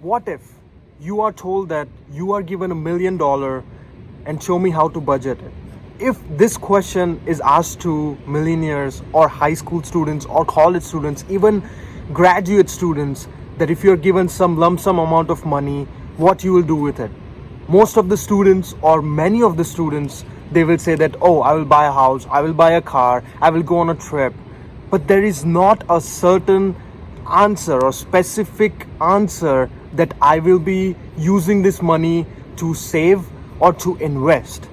What if you are told that you are given $1 million and show me how to budget it? If this question is asked to millionaires or high school students or college students, even graduate students, that if you're given some lump sum amount of money, what you will do with it? Most of the students or many of the students, they will say that, oh, I will buy a house, I will buy a car, I will go on a trip. But there is not a certain answer or specific answer that I will be using this money to save or to invest.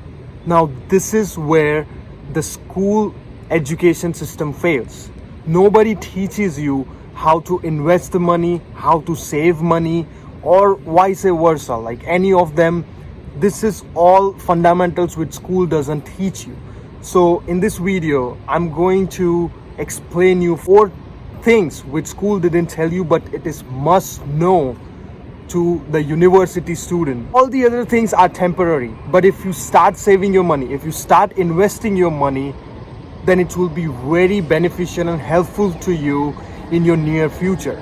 Now, this is where the school education system fails. Nobody teaches you how to invest the money, how to save money, or vice versa, like any of them. This is all fundamentals which school doesn't teach you. So in this video, I'm going to explain you 4 things which school didn't tell you, but it is must know to the university student. All the other things are temporary, but if you start saving your money, if you start investing your money, then it will be very beneficial and helpful to you in your near future.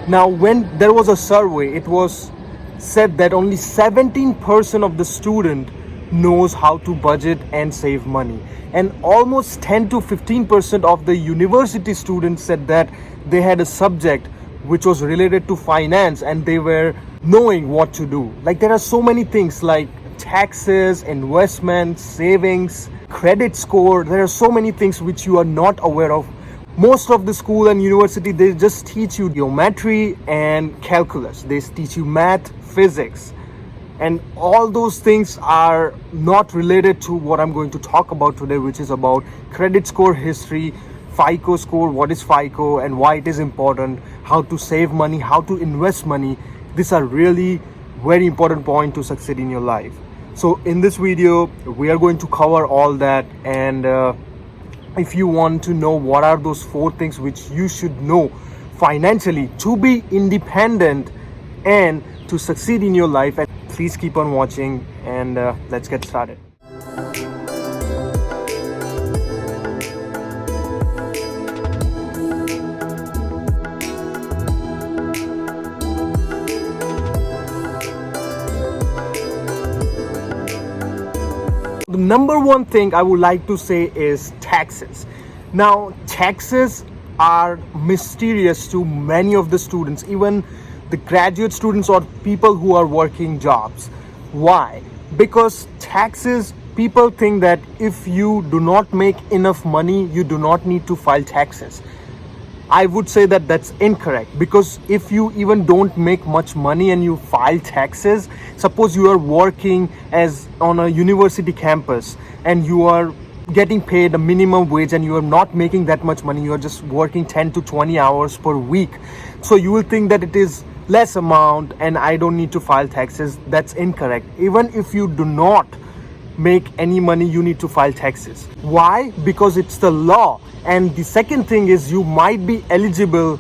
Now, when there was a survey, it was said that only 17% of the student knows how to budget and save money, and almost 10 to 15% of the university students said that they had a subject which was related to finance and they were knowing what to do. Like, there are so many things like taxes, investments, savings, credit score. There are so many things which you are not aware of. Most of the school and university, they just teach you geometry and calculus. They teach you math, physics, and all those things are not related to what I'm going to talk about today, which is about credit score history, FICO score, what is FICO and why it is important, how to save money, how to invest money. These are really very important points to succeed in your life. So in this video, we are going to cover all that, and if you want to know what are those 4 things which you should know financially to be independent and to succeed in your life, and please keep on watching, and let's get started. The number one thing I would like to say is taxes. Now, taxes are mysterious to many of the students, even the graduate students or people who are working jobs. Why? Because taxes, people think that if you do not make enough money, you do not need to file taxes. I would say that that's incorrect, because if you even don't make much money and you file taxes, suppose you are working as on a university campus and you are getting paid a minimum wage and you are not making that much money, you are just working 10 to 20 hours per week. So you will think that it is less amount and I don't need to file taxes. That's incorrect. Even if you do not make any money, you need to file taxes. Why? Because it's the law. And the second thing is, you might be eligible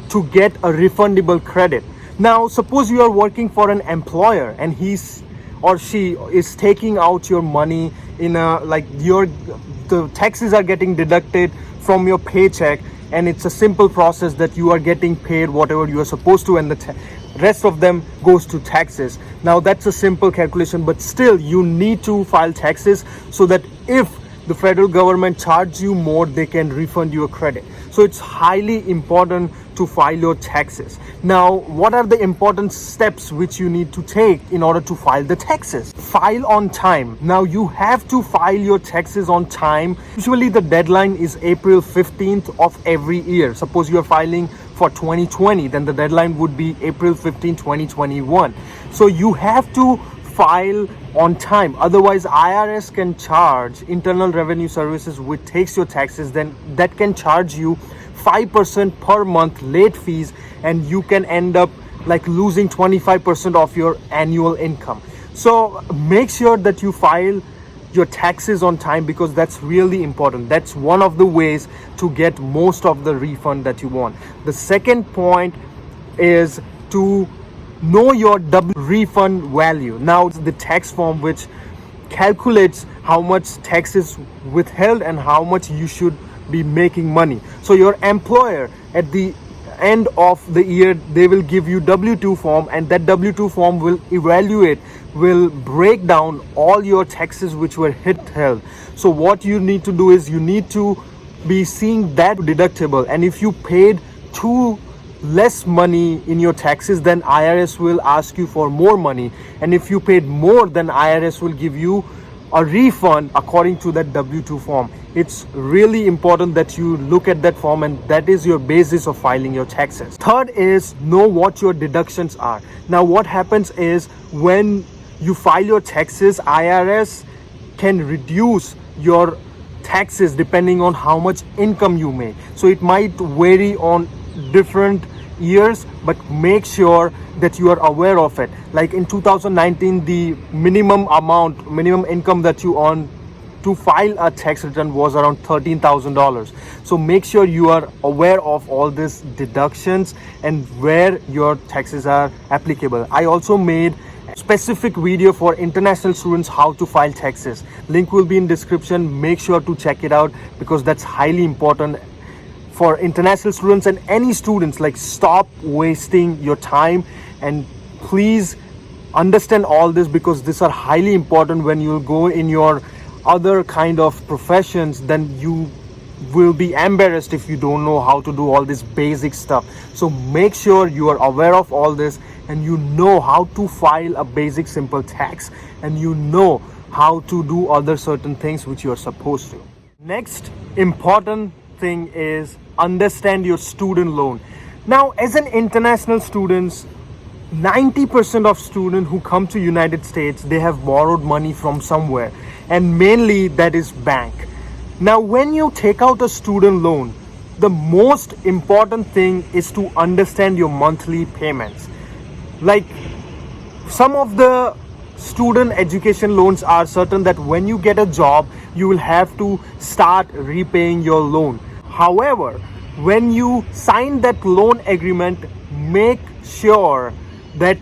to get a refundable credit. Now, suppose you are working for an employer and he's or she is taking out your money in a, like, the taxes are getting deducted from your paycheck, and it's a simple process that you are getting paid whatever you are supposed to, and the rest of them goes to taxes. Now, that's a simple calculation, but still you need to file taxes so that if the federal government charges you more, they can refund you a credit. So it's highly important to file your taxes. Now, what are the important steps which you need to take in order to file the taxes? File on time. Now, you have to file your taxes on time. Usually the deadline is April 15th of every year. Suppose you are filing for 2020, then the deadline would be April 15, 2021. So you have to file on time, otherwise IRS can charge, Internal Revenue Services, which takes your taxes, then that can charge you 5% per month late fees, and you can end up like losing 25% of your annual income. So make sure that you file your taxes on time, because that's really important. That's one of the ways to get most of the refund that you want. The second point is to know your refund value. Now, it's the tax form which calculates how much tax is withheld and how much you should be making money. So your employer at the end of the year they will give you W2 form, and that W2 form will evaluate, will break down all your taxes which were held. So what you need to do is you need to be seeing that deductible, and if you paid too less money in your taxes, then IRS will ask you for more money, and if you paid more, then IRS will give you a refund according to that W2 form. It's really important that you look at that form, and that is your basis of filing your taxes. Third is know what your deductions are. Now what happens is when you file your taxes, IRS can reduce your taxes depending on how much income you make. So it might vary on different years, but make sure that you are aware of it. Like in 2019, the minimum income that you earn to file a tax return was around $13,000. So make sure you are aware of all these deductions and where your taxes are applicable. I also made a specific video for international students how to file taxes. Link will be in description. Make sure to check it out because that's highly important for international students and any students. Like, stop wasting your time and please understand all this, because these are highly important when you'll go in your other kind of professions. Then you will be embarrassed if you don't know how to do all this basic stuff. So make sure you are aware of all this and you know how to file a basic simple tax, and you know how to do other certain things which you are supposed to. Next important thing is understand your student loan. Now, as an international students, 90% of students who come to United States, they have borrowed money from somewhere, and mainly that is bank. Now when you take out a student loan, the most important thing is to understand your monthly payments. Like, some of the student education loans are certain that when you get a job you will have to start repaying your loan. However, when you sign that loan agreement, make sure that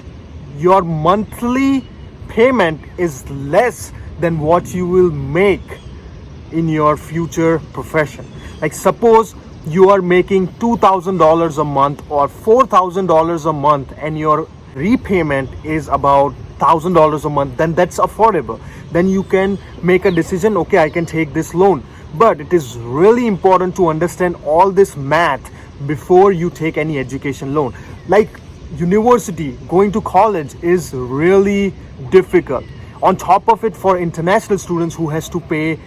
your monthly payment is less than what you will make in your future profession. Like, suppose you are making $2,000 a month or $4,000 a month and your repayment is about $1,000 a month, then that's affordable. Then you can make a decision, okay, I can take this loan. But it is really important to understand all this math before you take any education loan. Like, university, going to college is really difficult. On top of it, for international students who has to pay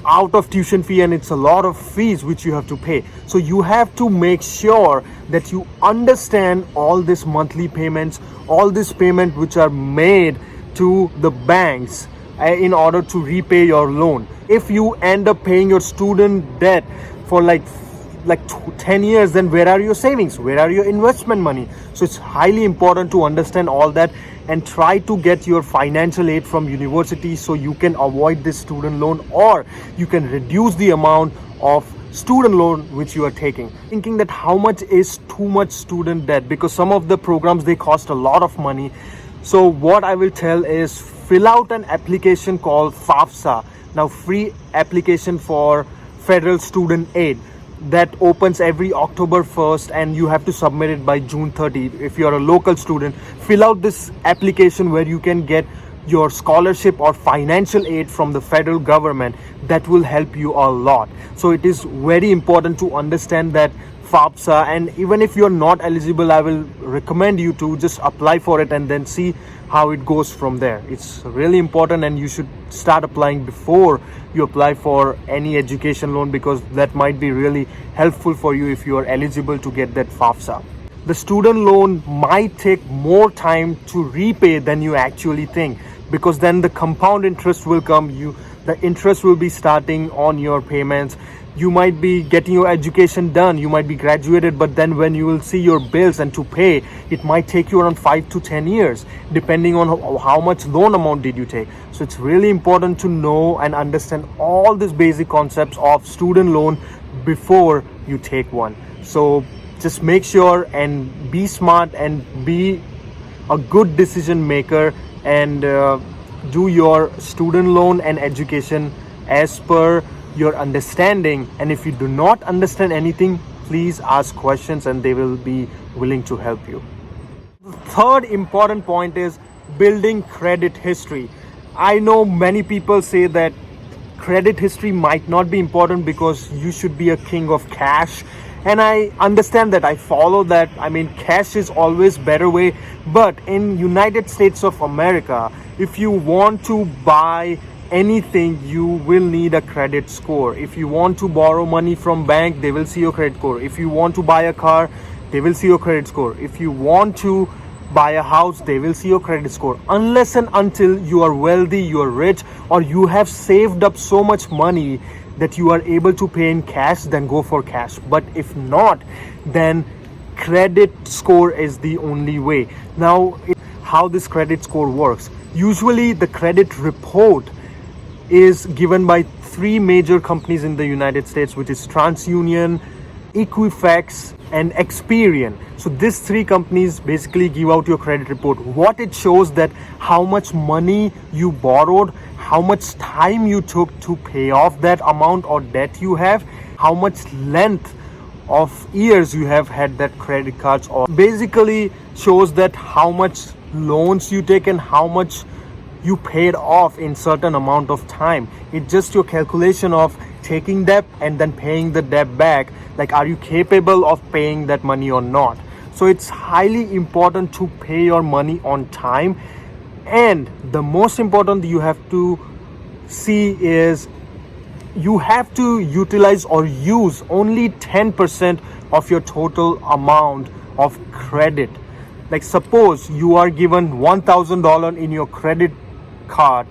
out of tuition fee, and it's a lot of fees which you have to pay. So you have to make sure that you understand all these monthly payments, all these payments which are made to the banks in order to repay your loan. If you end up paying your student debt for like 10 years, then where are your savings? Where are your investment money? So it's highly important to understand all that and try to get your financial aid from university so you can avoid this student loan, or you can reduce the amount of student loan which you are taking. Thinking that how much is too much student debt, because some of the programs, they cost a lot of money. So what I will tell is fill out an application called FAFSA. Now, free application for federal student aid, that opens every October 1st and you have to submit it by June 30. If you're a local student, fill out this application where you can get your scholarship or financial aid from the federal government. That will help you a lot. So it is very important to understand that FAFSA, and even if you're not eligible, I will recommend you to just apply for it and then see how it goes from there. It's really important, and you should start applying before you apply for any education loan, because that might be really helpful for you if you are eligible to get that FAFSA. The student loan might take more time to repay than you actually think, because then the compound interest will come. The interest will be starting on your payments. You might be getting your education done, you might be graduated, but then when you will see your bills and to pay, it might take you around 5 to 10 years, depending on how much loan amount did you take. So it's really important to know and understand all these basic concepts of student loan before you take one. So just make sure and be smart and be a good decision maker, and do your student loan and education as per your understanding. And if you do not understand anything, please ask questions and they will be willing to help you. The third important point is building credit history. I know many people say that credit history might not be important because you should be a king of cash, and I understand that. I follow that. I mean, cash is always better way, but in United States of America, if you want to buy anything, you will need a credit score. If you want to borrow money from bank, they will see your credit score. If you want to buy a car, they will see your credit score. If you want to buy a house, they will see your credit score. Unless and until you are wealthy, you are rich, or you have saved up so much money that you are able to pay in cash, then go for cash. But if not, then credit score is the only way. Now, how this credit score works. Usually the credit report is given by three major companies in the United States, which is TransUnion, Equifax, and Experian. So these three companies basically give out your credit report. What it shows that how much money you borrowed, how much time you took to pay off that amount or debt you have, how much length of years you have had that credit cards, or basically shows that how much loans you take and how much you paid off in certain amount of time. It's just your calculation of taking debt and then paying the debt back. Like, are you capable of paying that money or not? So it's highly important to pay your money on time. And the most important you have to see is you have to utilize or use only 10% of your total amount of credit. Like, suppose you are given $1,000 in your credit card,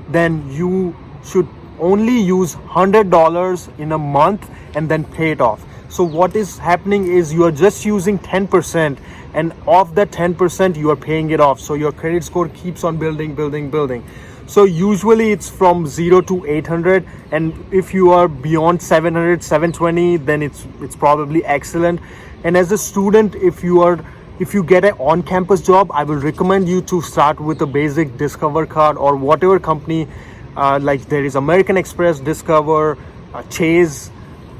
then you should only use $100 in a month and then pay it off. So what is happening is you are just using 10%, and of that 10% you are paying it off. So your credit score keeps on building. So usually it's from 0 to 800, and if you are beyond 700, 720, then it's probably excellent. And as a student, if you get an on-campus job, I will recommend you to start with a basic Discover card or whatever company, like there is American Express, Discover, Chase,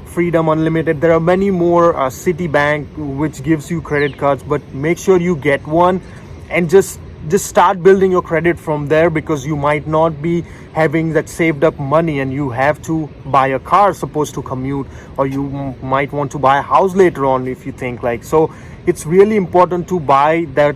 Freedom Unlimited. There are many more, Citibank, which gives you credit cards, but make sure you get one and just start building your credit from there, because you might not be having that saved up money and you have to buy a car supposed to commute, or you might want to buy a house later on if you think like. So it's really important to buy that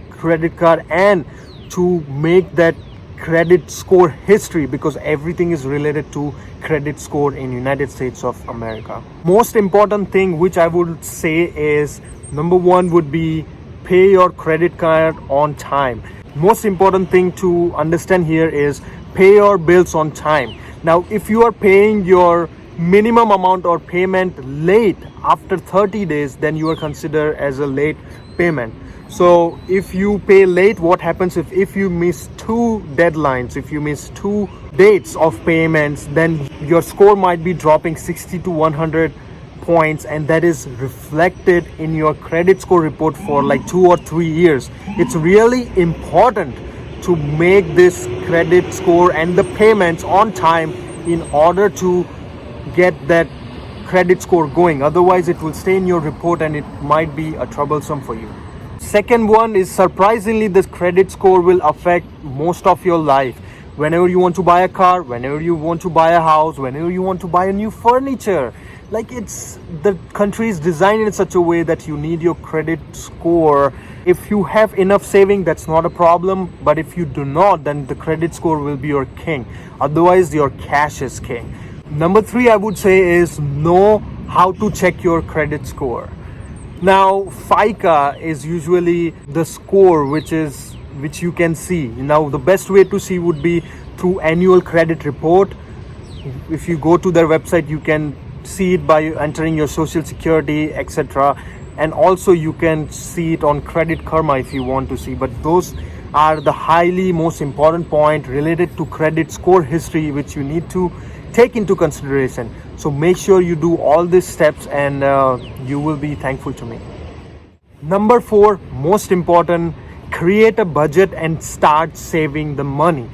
credit card and to make that credit score history, because everything is related to credit score in United States of America. Most important thing which I would say is, number one would be pay your credit card on time. Most important thing to understand here is pay your bills on time. Now, if you are paying your minimum amount or payment late after 30 days, then you are considered as a late payment. So if you pay late, what happens if you miss two deadlines, if you miss two dates of payments, then your score might be dropping 60 to 100 points, and that is reflected in your credit score report for like 2 or 3 years. It's really important to make this credit score and the payments on time in order to get that credit score going. Otherwise, it will stay in your report and it might be troublesome for you. Second one is, surprisingly, this credit score will affect most of your life. Whenever you want to buy a car, whenever you want to buy a house, whenever you want to buy a new furniture, like, it's the country is designed in such a way that you need your credit score. If you have enough saving, that's not a problem, but if you do not, then the credit score will be your king. Otherwise, your cash is king. Number three, I would say, is know how to check your credit score. Now, FICO is usually the score which you can see. Now, the best way to see would be through annual credit report. If you go to their website, you can see it by entering your social security, etc. And also you can see it on Credit Karma if you want to see. But those are the most important point related to credit score history, which you need to take into consideration. So make sure you do all these steps, and you will be thankful to me. Number 4, most important, create a budget and start saving the money.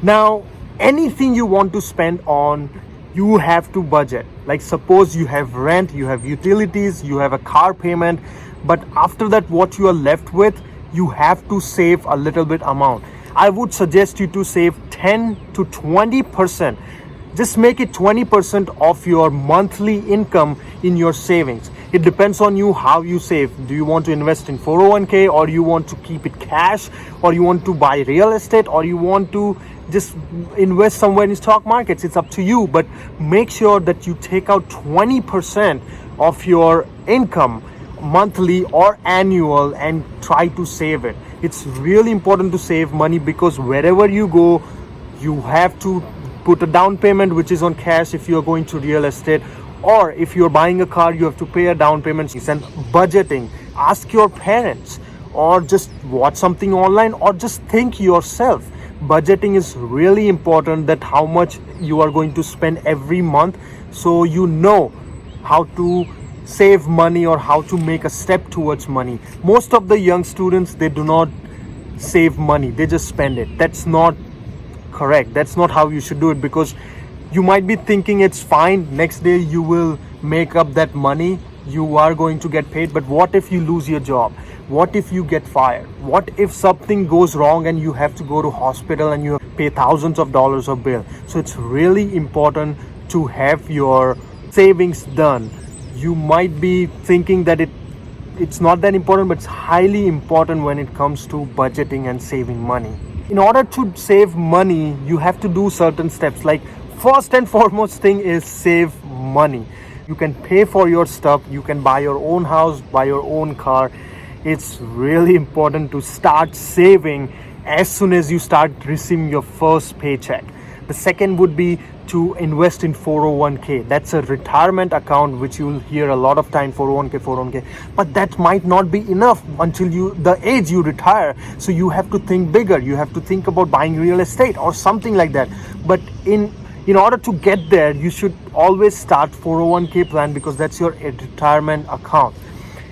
Now, anything you want to spend on, you have to budget. Like suppose you have rent, you have utilities, you have a car payment, but after that what you are left with, you have to save a little bit amount. I would suggest you to save 10 to 20%. Just make it 20% of your monthly income in your savings. It depends on you how you save. Do you want to invest in 401k, or you want to keep it cash, or you want to buy real estate, or you want to just invest somewhere in stock markets? It's up to you, but make sure that you take out 20% of your income monthly or annual and try to save it. It's really important to save money, because wherever you go, you have to put a down payment which is on cash if you're going to real estate, or if you're buying a car, you have to pay a down payment. And budgeting, ask your parents, or just watch something online, or just think yourself. Budgeting is really important, that how much you are going to spend every month, so you know how to save money or how to make a step towards money. Most of the young students, they do not save money, they just spend it. That's not correct. That's not how you should do it, because you might be thinking it's fine, next day you will make up that money, you are going to get paid. But what if you lose your job? What if you get fired? What if something goes wrong and you have to go to hospital and you pay thousands of dollars of bill? So it's really important to have your savings done. You might be thinking that it's not that important, but it's highly important when it comes to budgeting and saving money. In order to save money, you have to do certain steps. Like first and foremost thing is save money. You can pay for your stuff, you can buy your own house, buy your own car. It's really important to start saving as soon as you start receiving your first paycheck. The second would be to invest in 401k. That's a retirement account which you'll hear a lot of time, 401k. But that might not be enough until the age you retire. So you have to think bigger. You have to think about buying real estate or something like that. But in order to get there, you should always start 401k plan, because that's your retirement account.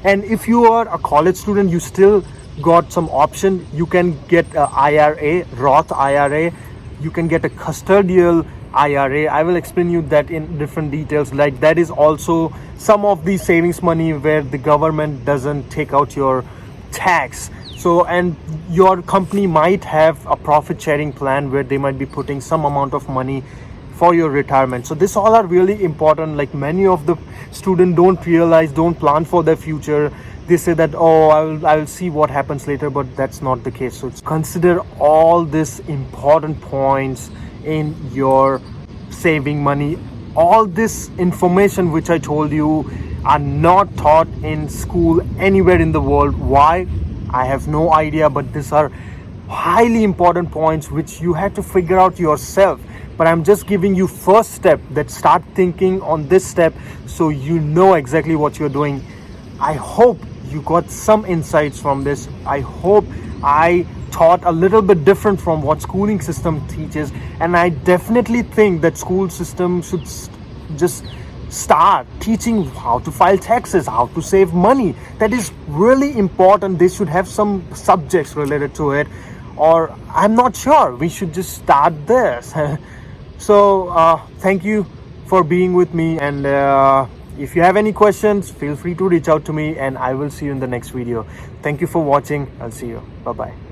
And if you are a college student, you still got some option. You can get a IRA, Roth IRA. You can get a custodial IRA. I will explain you that in different details. Like that is also some of the savings money where the government doesn't take out your tax. So, and your company might have a profit sharing plan where they might be putting some amount of money for your retirement. So this all are really important. Like many of the students don't plan for their future. They say that, oh, I will see what happens later, but that's not the case. So consider all these important points in your saving money. All this information which I told you are not taught in school anywhere in the world. Why? I have no idea, but these are highly important points which you have to figure out yourself. But I'm just giving you first step, that start thinking on this step so you know exactly what you're doing. I hope you got some insights from this. I hope I taught a little bit different from what schooling system teaches, and I definitely think that school system should just start teaching how to file taxes, how to save money. That is really important. They should have some subjects related to it, or I'm not sure, we should just start there. So thank you for being with me, and if you have any questions, feel free to reach out to me, and I will see you in the next video. Thank you for watching. I'll see you. Bye bye.